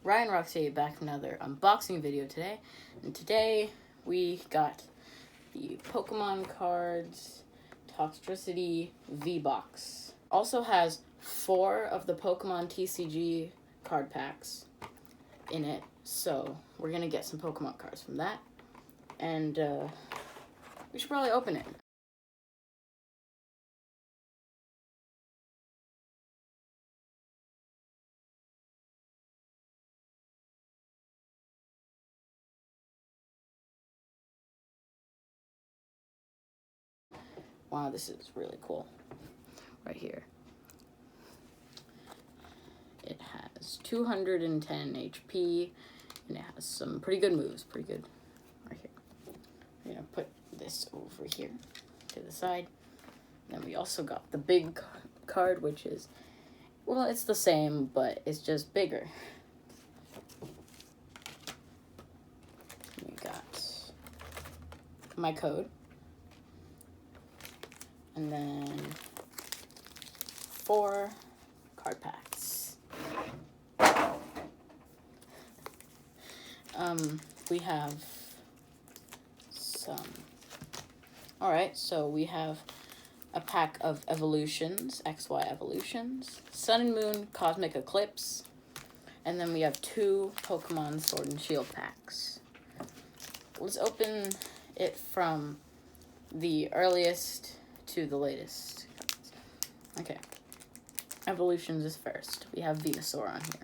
Ryan Roxy back with another unboxing video today. And today we got the Pokemon cards Toxricity V-Box. Also has 4 of the Pokemon TCG card packs in it. So we're going to get some Pokemon cards from that. And we should probably open it. Wow, this is really cool. Right here. It has 210 HP, and it has some pretty good moves. Pretty good. Right here. We're going to put this over here to the side. Then we also got the big card, which is, well, it's the same, but it's just bigger. We got my code. And then 4 card packs. We have some. Alright, so we have a pack of evolutions, XY evolutions, Sun and Moon Cosmic Eclipse, and then we have 2 Pokemon Sword and Shield packs. Let's open it from the earliest to the latest. Okay. Evolutions is first. We have Venusaur on here.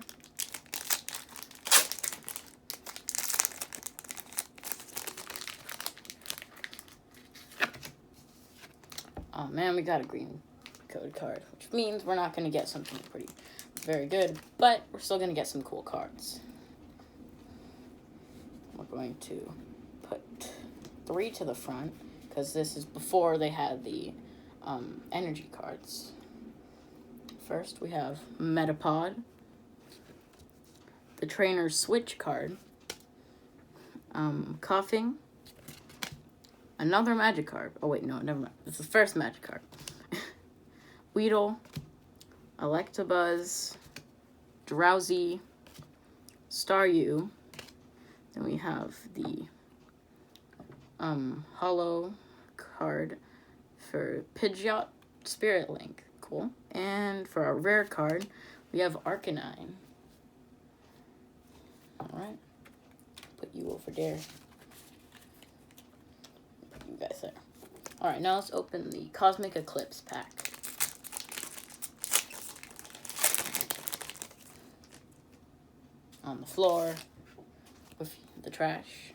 Oh man, we got a green code card, which means we're not going to get something very good, but we're still going to get some cool cards. We're going to put 3 to the front, because this is before they had the energy cards. First, we have Metapod, the Trainer's Switch card, Coughing, another Magic card. Oh wait, no, never mind. It's the first Magic card. Weedle, Electabuzz, Drowsy, Staryu. Then we have the hollow card for Pidgeot Spirit Link. Cool. And for our rare card, we have Arcanine. Alright. Put you over there. Put you guys there. Alright, now let's open the Cosmic Eclipse pack. On the floor with the trash.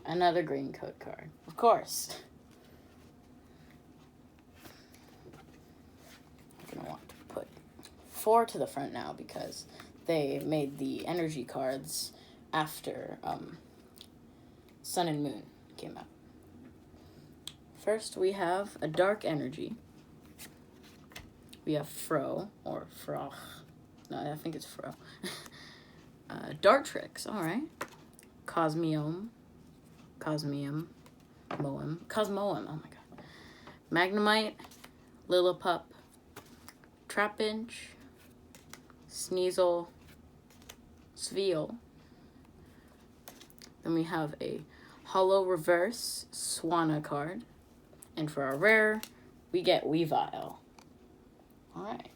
Another green code card, of course. I'm gonna want to put 4 to the front now because they made the energy cards after Sun and Moon came out. First, we have a Dark Energy. We have Fro, or Froch. No, I think it's Fro. Dartrix, alright. Cosmoem, oh my god. Magnemite, Lillipup, Trapinch, Sneasel, Sveal. Then we have a Hollow Reverse Swanna card. And for our rare, we get Weavile. Alright.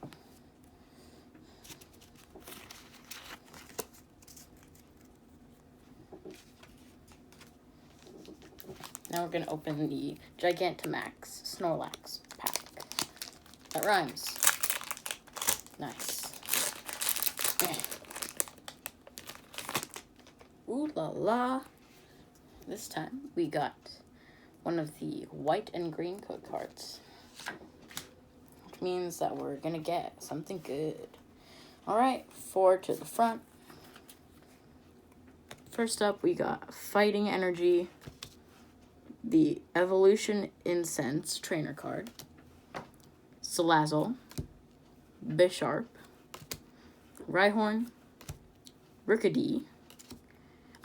Now we're going to open the Gigantamax Snorlax pack. That rhymes. Nice. Ooh la la. This time we got one of the white and green code cards. Which means that we're going to get something good. Alright, 4 to the front. First up, we got Fighting Energy, the Evolution Incense trainer card, Salazzle, Bisharp, Rhyhorn, Rookidee.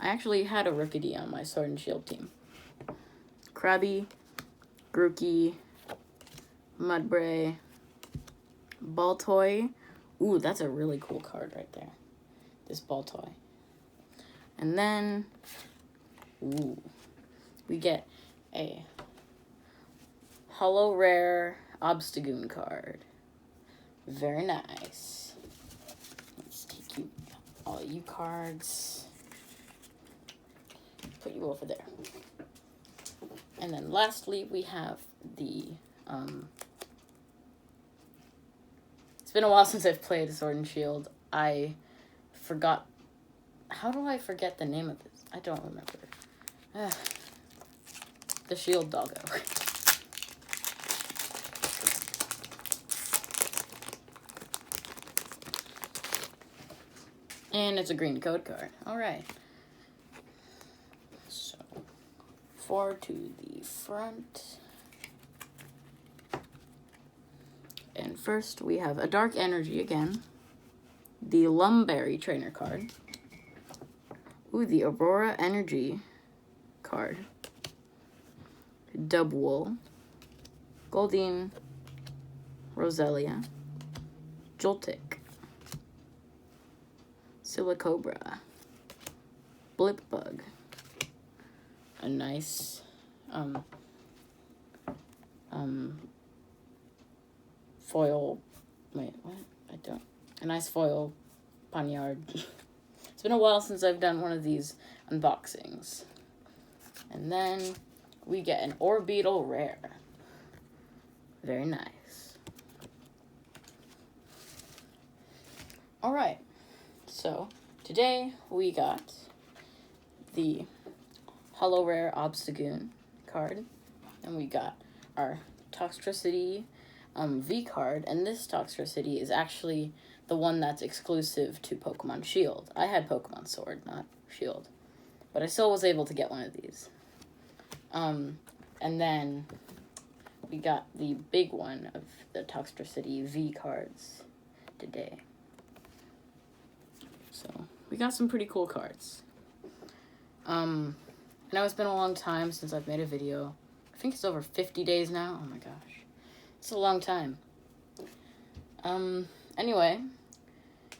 I actually had a Rookidee on my Sword and Shield team. Krabby, Grookey, Mudbray, Baltoy. Ooh, that's a really cool card right there. this ball toy. And then, ooh, we get a Holo Rare Obstagoon card. Very nice. Let's take you, all you cards. Put you over there. And then lastly, we have the, it's been a while since I've played Sword and Shield. I forgot, how do I forget the name of this? I don't remember. The Shield Doggo. And it's a green code card. Alright. So, forward to the front. And first we have a Dark Energy again. The Lumberry Trainer card. Ooh, the Aurora Energy card. Dubwool. Goldeen. Roselia. Joltik. Silicobra. Blipbug. A nice foil, wait, what? A nice foil Poniard. It's been a while since I've done one of these unboxings. And then we get an Orbeetle Rare. Very nice. Alright, so today we got the Holo Rare Obstagoon card, and we got our Toxricity V card, and this Toxricity is actually the one that's exclusive to Pokemon Shield. I had Pokemon Sword, not Shield, but I still was able to get one of these. And then we got the big one of the Toxricity V cards today. So we got some pretty cool cards. I know it's been a long time since I've made a video. I think it's over 50 days now. Oh my gosh. It's a long time. Anyway,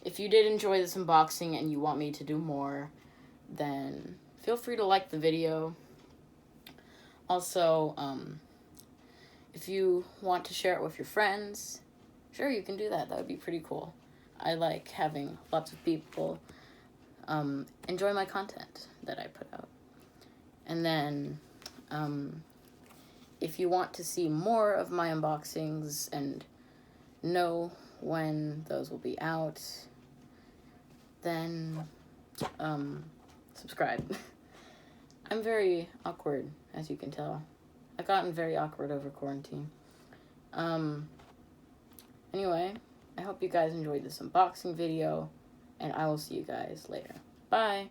if you did enjoy this unboxing and you want me to do more, then feel free to like the video. Also, if you want to share it with your friends, sure, you can do that. That would be pretty cool. I like having lots of people enjoy my content that I put out. And then, if you want to see more of my unboxings and know when those will be out, then subscribe. I'm very awkward, as you can tell. I've gotten very awkward over quarantine. Anyway, I hope you guys enjoyed this unboxing video, and I will see you guys later. Bye!